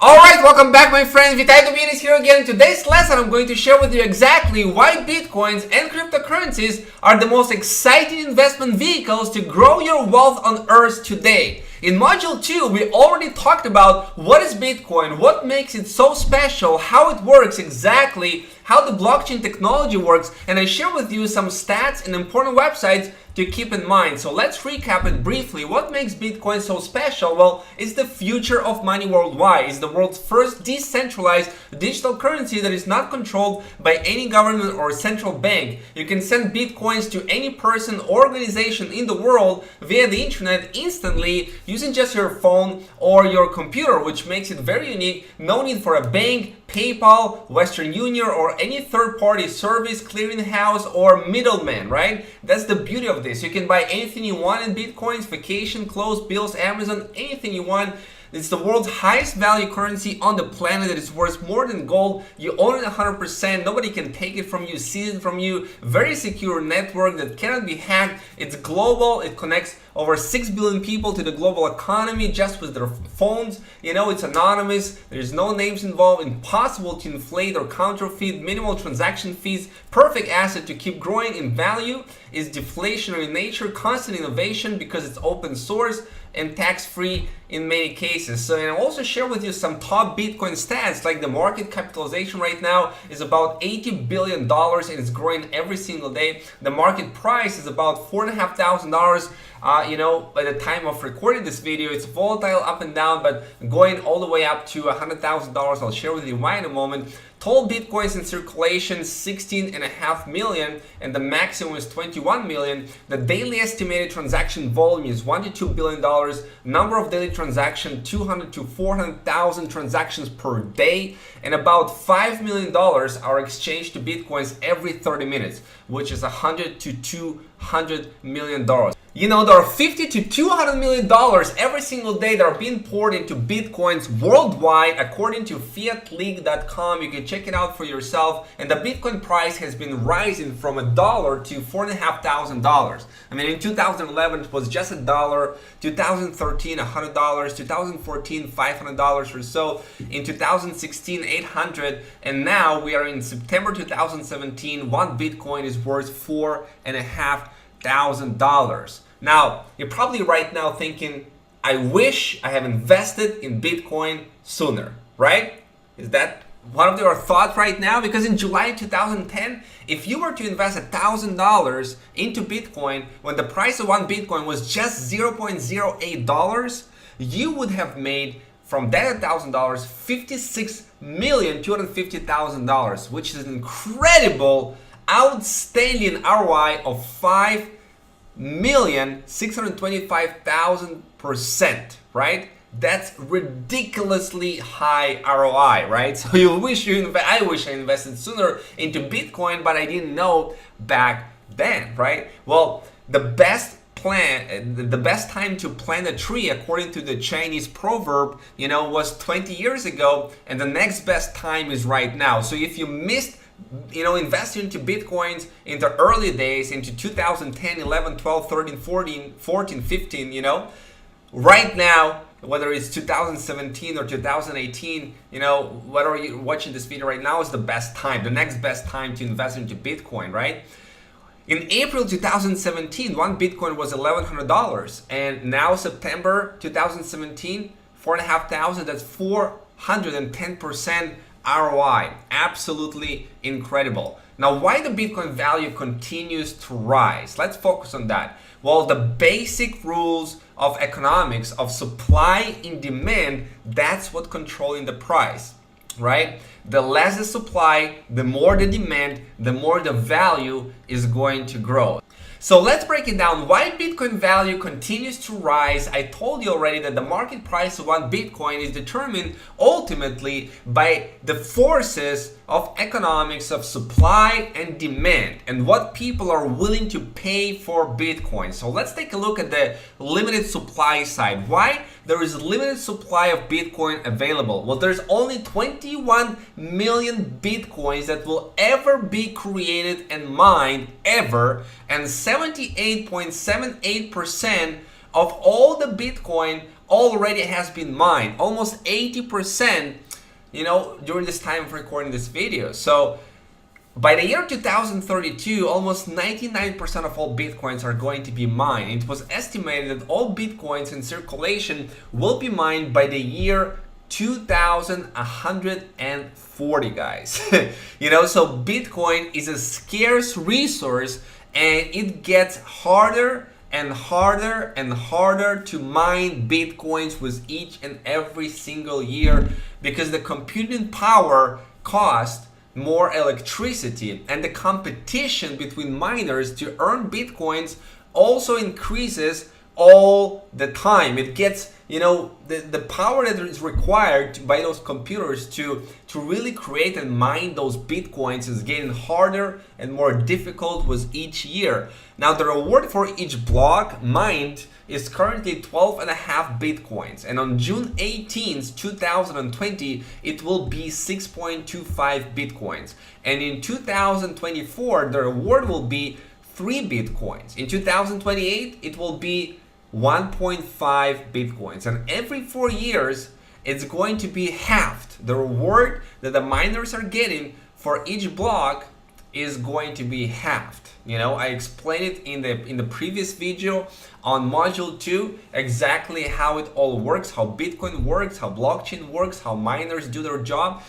Alright, welcome back my friends, Vitai is here again. In today's lesson I'm going to share with you exactly why Bitcoins and cryptocurrencies are the most exciting investment vehicles to grow your wealth on earth today. In Module 2, we already talked about what is Bitcoin, what makes it so special, how it works exactly, how the blockchain technology works, and I share with you some stats and important websites to keep in mind. So let's recap it briefly. What makes Bitcoin so special? Well, it's the future of money worldwide. It's the world's first decentralized digital currency that is not controlled by any government or central bank. You can send Bitcoins to any person or organization in the world via the internet instantly using just your phone or your computer, which makes it very unique. No need for a bank, PayPal, Western Union, or any third-party service, clearinghouse, or middleman, right? That's the beauty of this. You can buy anything you want in Bitcoins, vacation, clothes, bills, Amazon, anything you want. It's the world's highest value currency on the planet that is worth more than gold. You own it 100%. Nobody can take it from you, seize it from you. Very secure network that cannot be hacked. It's global. It connects over 6 billion people to the global economy just with their phones. You know, it's anonymous. There's no names involved. Impossible to inflate or counterfeit. Minimal transaction fees. Perfect asset to keep growing in value. Is deflationary in nature. Constant innovation because it's open source and tax-free in many cases. So, and I'll also share with you some top Bitcoin stats, like the market capitalization right now is about $80 billion and it's growing every single day. The market price is about $4,500. By the time of recording this video, it's volatile up and down, but going all the way up to $100,000. I'll share with you why in a moment. Total Bitcoins in circulation 16.5 million and the maximum is 21 million. The daily estimated transaction volume is $1 to $2 billion. Number of daily transactions 200 to 400,000 transactions per day, and about $5 million are exchanged to Bitcoins every 30 minutes, which is $100 to $200 million. You know, there are $50 to $200 million every single day that are being poured into Bitcoins worldwide, according to fiatleague.com. You can check it out for yourself. And the Bitcoin price has been rising from $1 to $4,500. I mean, in 2011, it was just $1. 2013, $100. 2014, $500 or so. In 2016, $800. And now we are in September 2017. One Bitcoin is worth $4,500. Now, you're probably right now thinking, I wish I had invested in Bitcoin sooner, right? Is that one of your thoughts right now? Because in July 2010, if you were to invest $1,000 into Bitcoin when the price of one Bitcoin was just $0.08, you would have made from that $1,000 $56,250,000, which is an incredible, outstanding ROI of 5,625,000%, right? That's ridiculously high ROI, right? So I wish I invested sooner into Bitcoin, but I didn't know back then, right? Well, the best time to plant a tree, according to the Chinese proverb, was 20 years ago, and the next best time is right now. So if you missed investing into Bitcoins in the early days, into 2010, 11, 12, 13, 14, 15, right now, whether it's 2017 or 2018, whether you're watching this video right now, is the best time, the next best time to invest into Bitcoin, right? In April 2017, one Bitcoin was $1,100, and now September 2017, $4,500. That's 410% ROI. Absolutely incredible. Now, why the Bitcoin value continues to rise? Let's focus on that. Well, the basic rules of economics of supply and demand, that's what controlling the price, right? The less the supply, the more the demand, the more the value is going to grow. So let's break it down. Why Bitcoin value continues to rise? I told you already that the market price of one Bitcoin is determined ultimately by the forces of economics of supply and demand and what people are willing to pay for Bitcoin. So let's take a look at the limited supply side. Why there is limited supply of Bitcoin available? Well, there's only 21 million Bitcoins that will ever be created and mined ever, and 78.78% of all the Bitcoin already has been mined, almost 80%, during this time of recording this video. So by the year 2032, almost 99% of all Bitcoins are going to be mined. It was estimated that all Bitcoins in circulation will be mined by the year 2140, guys. So Bitcoin is a scarce resource, and it gets harder and harder and harder to mine Bitcoins with each and every single year, because the computing power costs more electricity, and the competition between miners to earn Bitcoins also increases all the time. It gets, the power that is required by those computers to really create and mine those Bitcoins is getting harder and more difficult with each year. Now, the reward for each block mined is currently 12.5 Bitcoins, and on June 18th, 2020, it will be 6.25 Bitcoins. And in 2024, the reward will be 3 Bitcoins. In 2028, it will be 1.5 Bitcoins. And every 4 years, it's going to be halved. The reward that the miners are getting for each block is going to be halved. I explained it in the previous video on module 2, exactly how it all works, how Bitcoin works, how blockchain works, how miners do their job,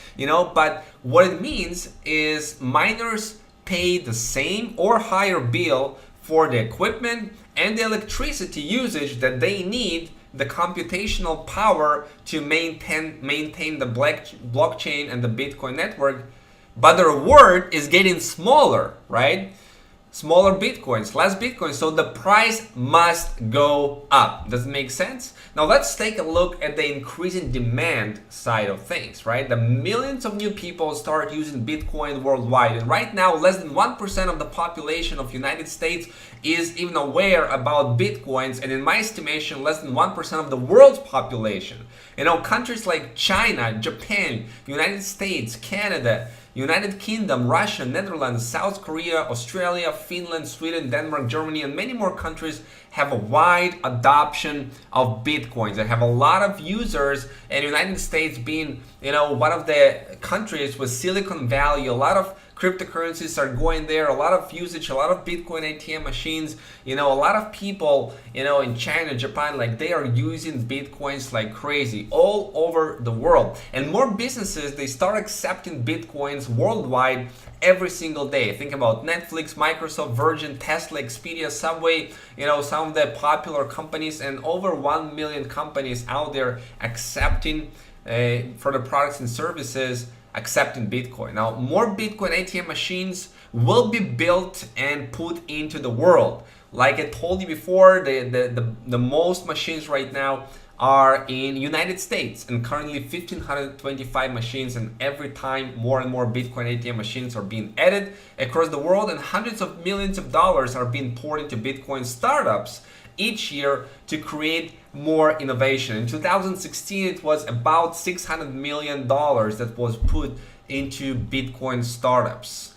but what it means is miners pay the same or higher bill for the equipment and the electricity usage that they need, the computational power to maintain the blockchain and the Bitcoin network, but the reward is getting smaller, right? Smaller Bitcoins, less Bitcoins, so the price must go up. Does it make sense? Now let's take a look at the increasing demand side of things, right? The millions of new people start using Bitcoin worldwide, and right now less than 1% of the population of United States is even aware about Bitcoins, and in my estimation, less than 1% of the world's population. Countries like China, Japan, United States, Canada, United Kingdom, Russia, Netherlands, South Korea, Australia, Finland, Sweden, Denmark, Germany, and many more countries have a wide adoption of Bitcoins. They have a lot of users, and United States being, one of the countries with Silicon Valley, a lot of cryptocurrencies are going there, a lot of usage, a lot of Bitcoin ATM machines, a lot of people, in China, Japan, like they are using Bitcoins like crazy all over the world. And more businesses, they start accepting Bitcoins worldwide every single day. Think about Netflix, Microsoft, Virgin, Tesla, Expedia, Subway, some of the popular companies, and over 1 million companies out there accepting for the products and services, accepting Bitcoin. Now, more Bitcoin ATM machines will be built and put into the world. Like I told you before, the most machines right now are in United States, and currently 1,525 machines, and every time more and more Bitcoin ATM machines are being added across the world, and hundreds of millions of dollars are being poured into Bitcoin startups each year to create more innovation. In 2016, it was about $600 million that was put into Bitcoin startups.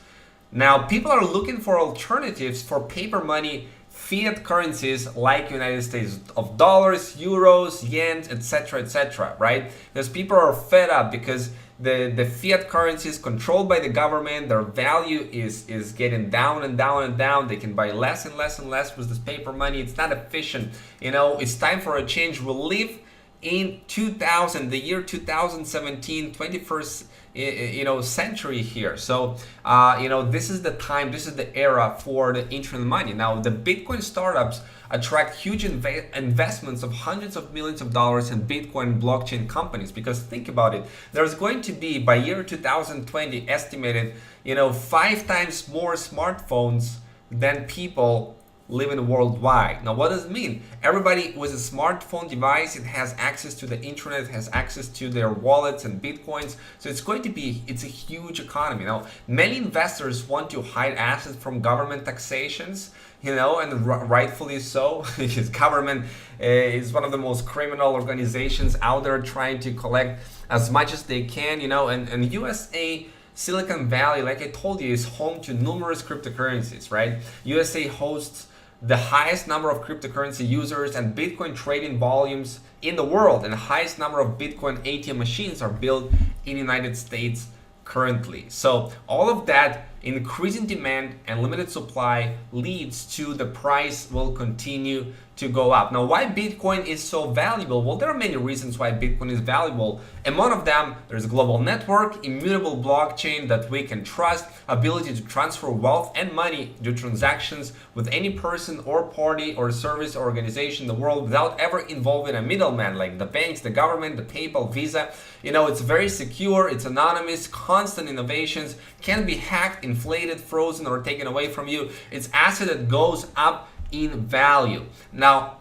Now, people are looking for alternatives for paper money, fiat currencies like United States of dollars, euros, yens, etc., right? Because people are fed up because the fiat currencies controlled by the government, their value is getting down and down and down. They can buy less and less and less with this paper money. It's not efficient. It's time for a change. We live in the year 2017, 21st century here. So this is the time, this is the era for the internet money. Now, the Bitcoin startups attract huge investments of hundreds of millions of dollars in Bitcoin blockchain companies, because think about it, there's going to be, by year 2020, estimated 5 times more smartphones than people living worldwide. Now, what does it mean? Everybody with a smartphone device, it has access to the internet, it has access to their wallets and Bitcoins. So it's a huge economy. Now, many investors want to hide assets from government taxations, and rightfully so, because government is one of the most criminal organizations out there, trying to collect as much as they can, and USA, Silicon Valley, like I told you, is home to numerous cryptocurrencies, right? USA hosts the highest number of cryptocurrency users and Bitcoin trading volumes in the world, and the highest number of Bitcoin ATM machines are built in the United States currently. So all of that increasing demand and limited supply leads to the price will continue to go up. Now, why Bitcoin is so valuable? Well, there are many reasons why Bitcoin is valuable. And one of them, there's a global network, immutable blockchain that we can trust, ability to transfer wealth and money, do transactions with any person or party or service or organization in the world without ever involving a middleman like the banks, the government, the PayPal, Visa. You know, it's very secure, it's anonymous, constant innovations, can be hacked, inflated, frozen, or taken away from you. It's asset that goes up in value. Now,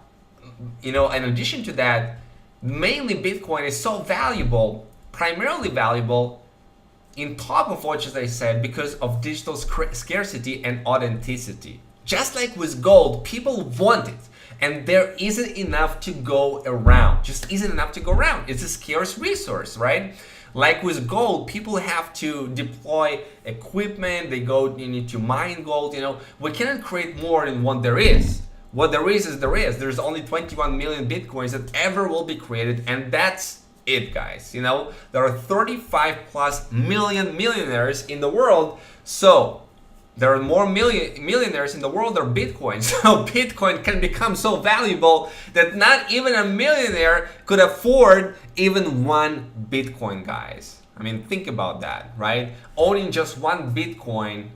you know, in addition to that, mainly Bitcoin is so valuable, primarily valuable in top of what, as I said, because of digital scarcity and authenticity. Just like with gold, people want it, and there isn't enough to go around. Just isn't enough to go around. It's a scarce resource, right? Like with gold, people have to deploy equipment, you need to mine gold, you know. We cannot create more than what there is. What there is there is. There's only 21 million Bitcoins that ever will be created, and that's it, guys. You know, there are 35 plus million millionaires in the world, so there are more millionaires in the world than Bitcoin. So Bitcoin can become so valuable that not even a millionaire could afford even one Bitcoin, guys. I mean, think about that, right? Owning just one Bitcoin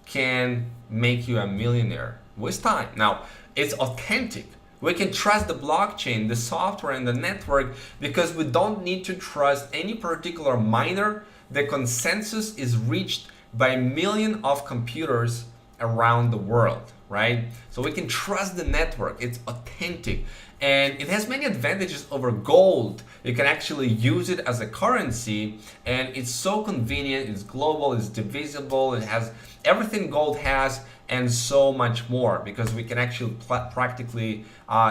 can make you a millionaire with time. Now, it's authentic. We can trust the blockchain, the software, and the network because we don't need to trust any particular miner. The consensus is reached by millions of computers around the world, right? So we can trust the network. It's authentic, and it has many advantages over gold. You can actually use it as a currency, and it's so convenient. It's global, it's divisible, it has everything gold has, and so much more, because we can actually practically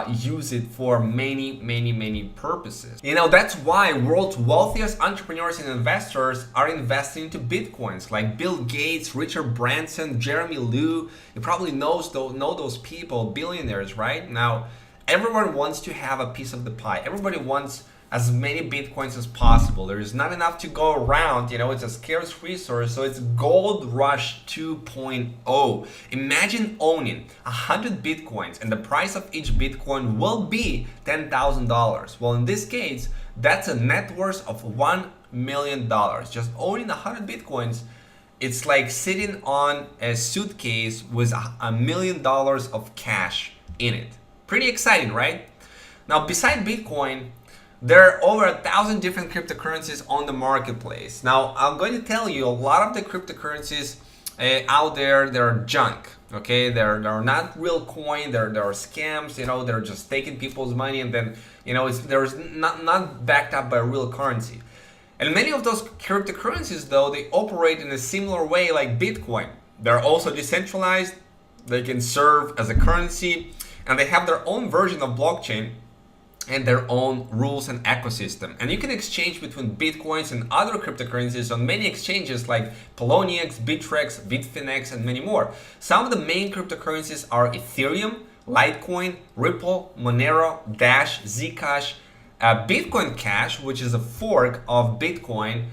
use it for many purposes. You know, that's why world's wealthiest entrepreneurs and investors are investing into Bitcoins, like Bill Gates, Richard Branson, Jeremy Liu. You probably know those people, billionaires, right? Now, everyone wants to have a piece of the pie. Everybody wants as many Bitcoins as possible. There is not enough to go around, you know, it's a scarce resource, so it's gold rush 2.0. Imagine owning 100 Bitcoins and the price of each Bitcoin will be $10,000. Well, in this case, that's a net worth of $1 million. Just owning 100 Bitcoins, it's like sitting on a suitcase with $1 million of cash in it. Pretty exciting, right? Now, beside Bitcoin, there are over 1,000 different cryptocurrencies on the marketplace. Now, I'm going to tell you a lot of the cryptocurrencies out there, they're junk. Okay, they're not real coin. They're scams. You know, they're just taking people's money, and then, you know, there's not backed up by real currency. And many of those cryptocurrencies, though, they operate in a similar way like Bitcoin. They're also decentralized. They can serve as a currency, and they have their own version of blockchain and their own rules and ecosystem. And you can exchange between Bitcoins and other cryptocurrencies on many exchanges like Poloniex, Bittrex, Bitfinex, and many more. Some of the main cryptocurrencies are Ethereum, Litecoin, Ripple, Monero, Dash, Zcash, Bitcoin Cash, which is a fork of Bitcoin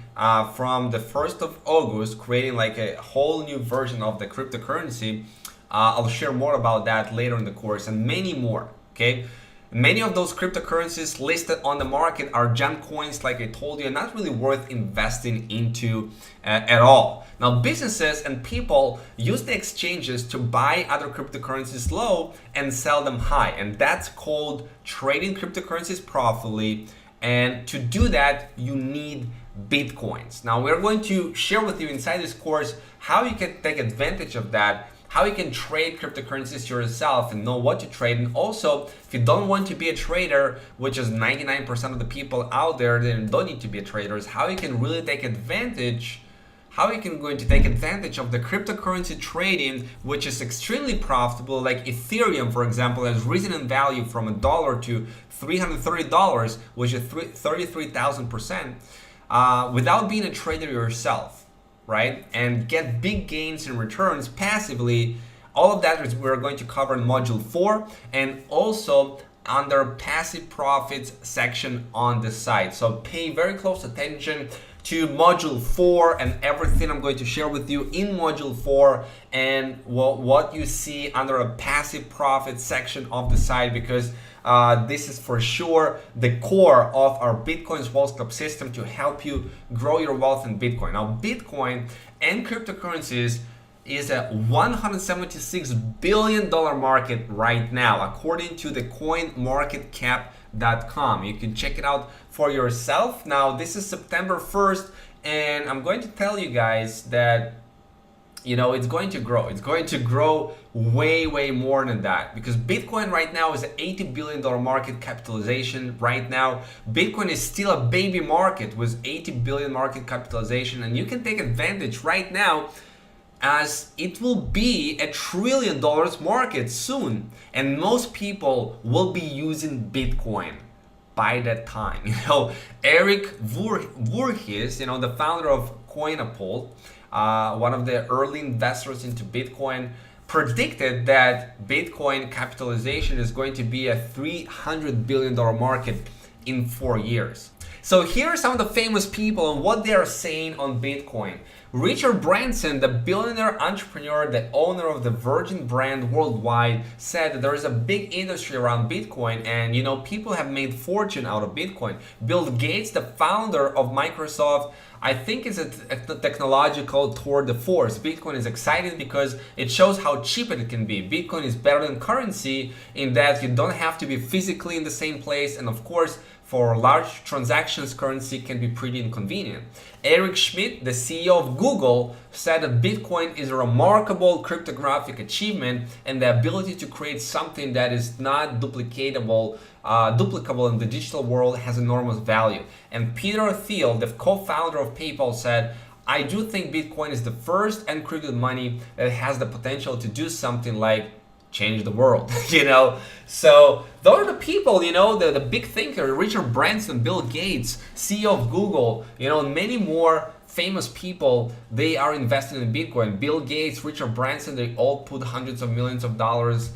from the 1st of August, creating like a whole new version of the cryptocurrency. I'll share more about that later in the course, and many more, okay? Many of those cryptocurrencies listed on the market are junk coins, like I told you, not really worth investing into at all. Now, businesses and people use the exchanges to buy other cryptocurrencies low and sell them high, and that's called trading cryptocurrencies profitably. And to do that, you need Bitcoins. Now, we're going to share with you inside this course how you can take advantage of that, how you can trade cryptocurrencies yourself and know what to trade. And also, if you don't want to be a trader, which is 99% of the people out there, then don't need to be traders, how you can really take advantage, going to take advantage of the cryptocurrency trading, which is extremely profitable. Like Ethereum, for example, has risen in value from $1 to $330, which is 33,000%, without being a trader yourself, right? And get big gains in returns passively All of that is we're going to cover in module 4 and also under passive profits section on the site. So pay very close attention to module 4 and everything I'm going to share with you in module 4 and what you see under a passive profit section of the site, because this is for sure the core of our Bitcoin's Wealth Club system to help you grow your wealth in Bitcoin. Now, Bitcoin and cryptocurrencies is a $176 billion market right now, according to the coinmarketcap.com. You can check it out for yourself. Now, this is September 1st, and I'm going to tell you guys that, you know, it's going to grow. It's going to grow way more than that, because Bitcoin right now is an $80 billion market capitalization right now. Bitcoin is still a baby market with $80 billion market capitalization, and you can take advantage right now as it will be $1 trillion market soon, and most people will be using Bitcoin by that time. You know, Eric Voorhees, you know, the founder of Coinapult, one of the early investors into Bitcoin, predicted that Bitcoin capitalization is going to be a $300 billion market in 4 years. So here are some of the famous people and what they are saying on Bitcoin. Richard Branson, the billionaire entrepreneur, the owner of the Virgin brand worldwide, said that there is a big industry around Bitcoin, and you know, people have made fortune out of Bitcoin. Bill Gates, the founder of Microsoft, I think it's a technological tour de force. Bitcoin is exciting because it shows how cheap it can be. Bitcoin is better than currency in that you don't have to be physically in the same place, and of course, for large transactions, currency can be pretty inconvenient. Eric Schmidt, the CEO of Google, said that Bitcoin is a remarkable cryptographic achievement, and the ability to create something that is not duplicable in the digital world has enormous value. And Peter Thiel, the co-founder of PayPal, said, I do think Bitcoin is the first encrypted money that has the potential to do something like change the world, you know? So those are the people, you know, the big thinker, Richard Branson, Bill Gates, CEO of Google, you know, and many more famous people, they are investing in Bitcoin. Bill Gates, Richard Branson, they all put hundreds of millions of dollars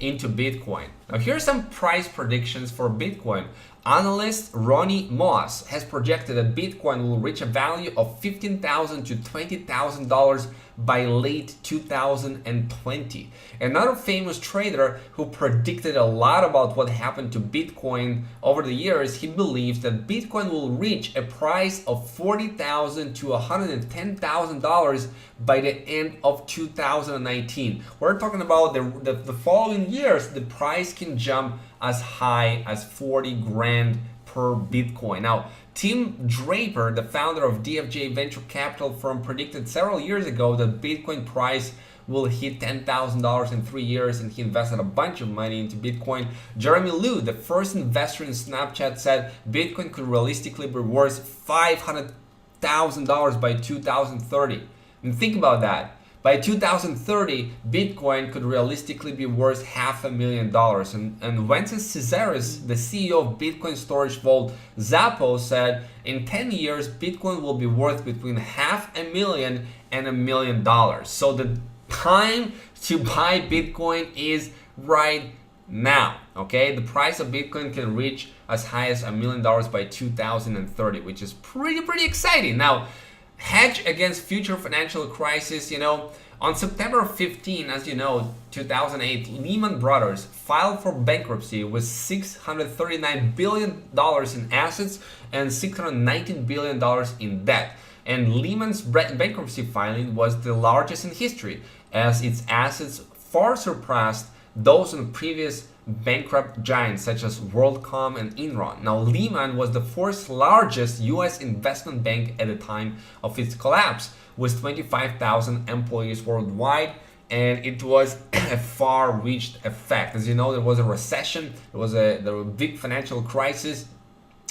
into Bitcoin. Now, here's some price predictions for Bitcoin. Analyst Ronnie Moss has projected that Bitcoin will reach a value of $15,000 to $20,000 by late 2020. Another famous trader who predicted a lot about what happened to Bitcoin over the years, he believes that Bitcoin will reach a price of $40,000 to $110,000 by the end of 2019. We're talking about the following years, the price can jump as high as 40 grand per Bitcoin. Now, Tim Draper, the founder of DFJ venture capital firm, predicted several years ago that Bitcoin price will hit $10,000 in 3 years, and he invested a bunch of money into Bitcoin. Jeremy Liu, the first investor in Snapchat, said Bitcoin could realistically be worth $500,000 by 2030. And think about that. By 2030, Bitcoin could realistically be worth $500,000. And Wences Casares, the CEO of Bitcoin storage vault Xapo, said in 10 years, Bitcoin will be worth between $500,000 and $1 million. So the time to buy Bitcoin is right now. Okay, the price of Bitcoin can reach as high as $1 million by 2030, which is pretty exciting. Now, hedge against future financial crisis. You know, on September 15, as you know, 2008, Lehman Brothers filed for bankruptcy with $639 billion in assets and $619 billion in debt. And Lehman's bankruptcy filing was the largest in history, as its assets far surpassed those of previous bankrupt giants such as WorldCom and Enron. Now, Lehman was the fourth largest US investment bank at the time of its collapse, with 25,000 employees worldwide, and it was a far-reached effect. As you know, there was a recession, there was a big financial crisis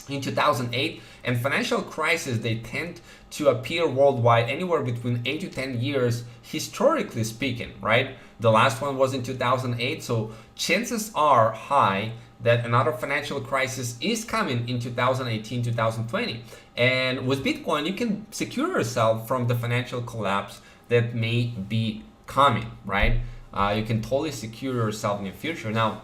in 2008, and financial crises, they tend to appear worldwide anywhere between 8 to 10 years, historically speaking, right? The last one was in 2008, so chances are high that another financial crisis is coming in 2018, 2020. And with Bitcoin, you can secure yourself from the financial collapse that may be coming, right? You can totally secure yourself in the future. Now,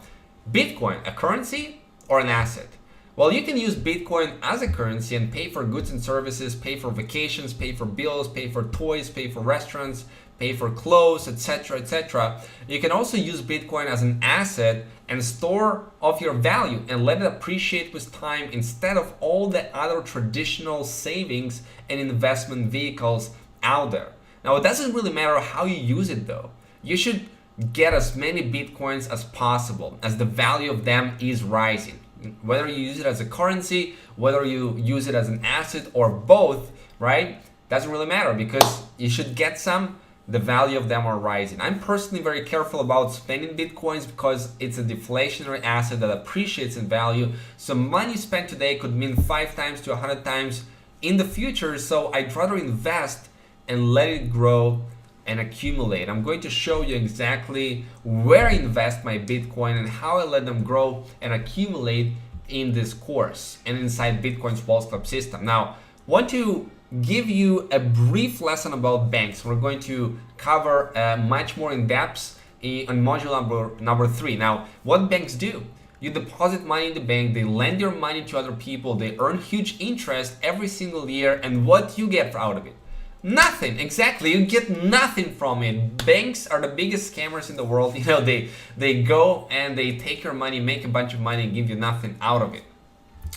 Bitcoin, a currency or an asset? Well, you can use Bitcoin as a currency and pay for goods and services, pay for vacations, pay for bills, pay for toys, pay for restaurants, pay for clothes, etc., etc. You can also use Bitcoin as an asset and store of your value and let it appreciate with time instead of all the other traditional savings and investment vehicles out there. Now, it doesn't really matter how you use it though. You should get as many Bitcoins as possible as the value of them is rising. Whether you use it as a currency, whether you use it as an asset or both, right? Doesn't really matter because you should get some, the value of them are rising. I'm personally very careful about spending Bitcoins because it's a deflationary asset that appreciates in value. So money spent today could mean 5 times to 100 times in the future. So I'd rather invest and let it grow and accumulate. I'm going to show you exactly where I invest my Bitcoin and how I let them grow and accumulate in this course and inside Bitcoin's Wealth Club system. Now, want to give you a brief lesson about banks. We're going to cover much more in depth on module number 3. Now, what banks do? You deposit money in the bank, they lend your money to other people, they earn huge interest every single year, and what you get out of it? Nothing. Exactly. You get nothing from it. Banks are the biggest scammers in the world. You know, they go and they take your money, make a bunch of money, and give you nothing out of it.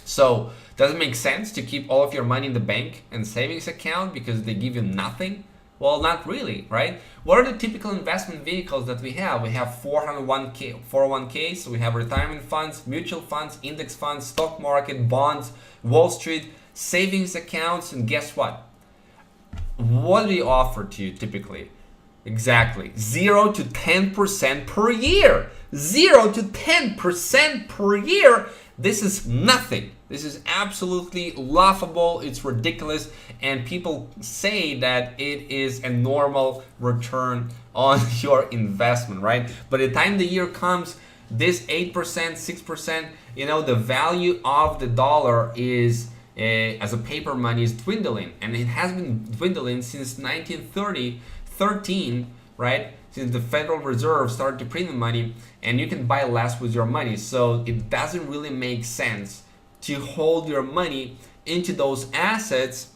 So, does it make sense to keep all of your money in the bank and savings account because they give you nothing? Well, not really, right? What are the typical investment vehicles that we have? We have 401ks, we have retirement funds, mutual funds, index funds, stock market, bonds, Wall Street, savings accounts, and guess what? What do we offer to you typically? Exactly 0 to 10% per year. 0 to 10% per year. This is nothing. This is absolutely laughable. It's ridiculous. And people say that it is a normal return on your investment, right? By the time the year comes, this 8%, 6%, you know, the value of the dollar is as a paper money is dwindling, and it has been dwindling since 1913, right? Since the Federal Reserve started to print money, and you can buy less with your money. So it doesn't really make sense to hold your money into those assets.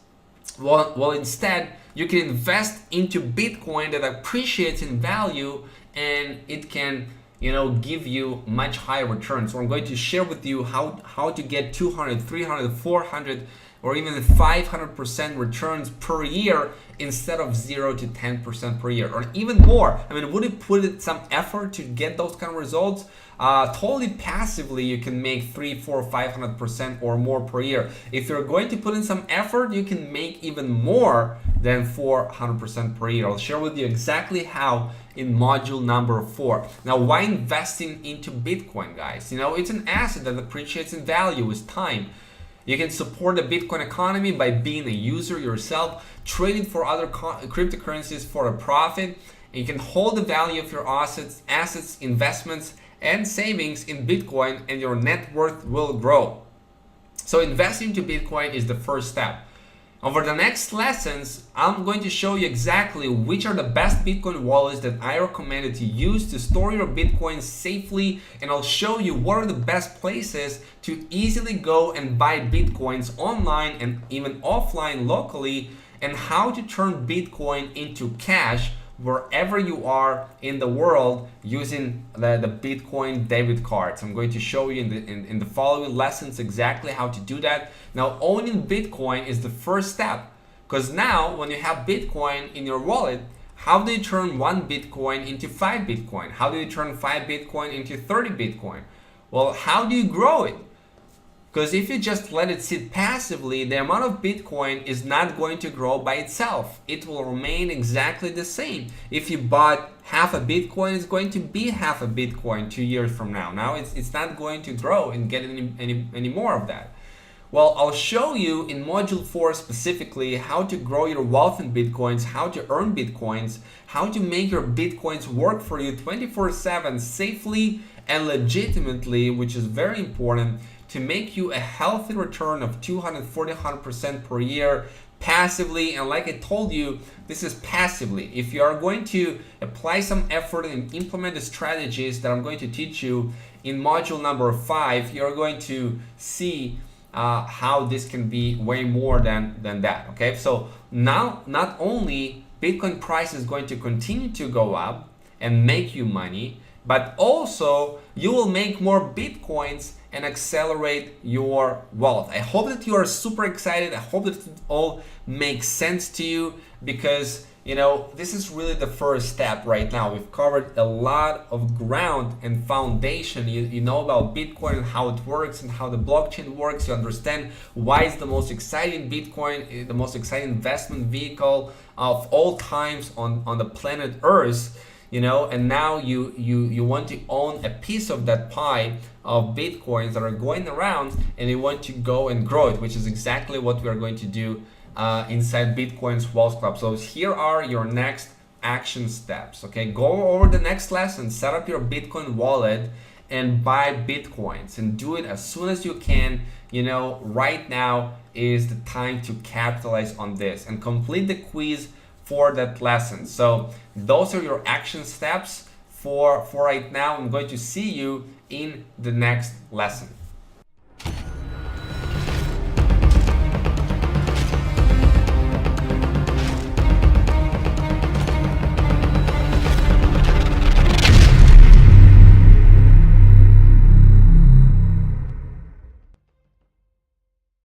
Well, instead, you can invest into Bitcoin that appreciates in value, and it can, you know, give you much higher returns. So I'm going to share with you how to get 200, 300, 400, or even 500% returns per year instead of 0 to 10% per year, or even more. I mean, would it put in some effort to get those kind of results? Totally passively, you can make 3, 4, 500% or more per year. If you're going to put in some effort, you can make even more than 400% per year. I'll share with you exactly how in module number 4. Now, why investing into Bitcoin, guys? You know, it's an asset that appreciates in value with time. You can support the Bitcoin economy by being a user yourself, trading for other cryptocurrencies for a profit, and you can hold the value of your assets, investments, and savings in Bitcoin, and your net worth will grow. So investing into Bitcoin is the first step. Over the next lessons, I'm going to show you exactly which are the best Bitcoin wallets that I recommend to use to store your Bitcoin safely, and I'll show you what are the best places to easily go and buy Bitcoins online and even offline locally, and how to turn Bitcoin into cash wherever you are in the world using the Bitcoin debit cards. I'm going to show you in the following lessons exactly how to do that. Now, owning Bitcoin is the first step, because now when you have Bitcoin in your wallet, how do you turn 1 Bitcoin into 5 Bitcoin? How do you turn 5 Bitcoin into 30 Bitcoin? Well, how do you grow it? Because if you just let it sit passively, the amount of Bitcoin is not going to grow by itself. It will remain exactly the same. If you bought half a Bitcoin, it's going to be half a Bitcoin 2 years from now. Now it's not going to grow and get any more of that. Well, I'll show you in module 4 specifically how to grow your wealth in Bitcoins, how to earn Bitcoins, how to make your Bitcoins work for you 24/7 safely and legitimately, which is very important, to make you a healthy return of 240-100% per year passively. And like I told you, this is passively. If you are going to apply some effort and implement the strategies that I'm going to teach you in module number 5, you're going to see how this can be way more than that. Okay, so now not only Bitcoin price is going to continue to go up and make you money, but also you will make more Bitcoins and accelerate your wealth. I hope that you are super excited. I hope that it all makes sense to you, because this is really the first step right now. We've covered a lot of ground and foundation. You know about Bitcoin and how it works and how the blockchain works. You understand why it's the most exciting Bitcoin, the most exciting investment vehicle of all times on the planet Earth. And now you want to own a piece of that pie of Bitcoins that are going around, and you want to go and grow it, which is exactly what we are going to do inside Bitcoin's Wealth Club. So here are your next action steps. Okay, go over the next lesson, set up your Bitcoin wallet and buy Bitcoins, and do it as soon as you can. Right now is the time to capitalize on this and complete the quiz for that lesson. So those are your action steps for right now. I'm going to see you in the next lesson.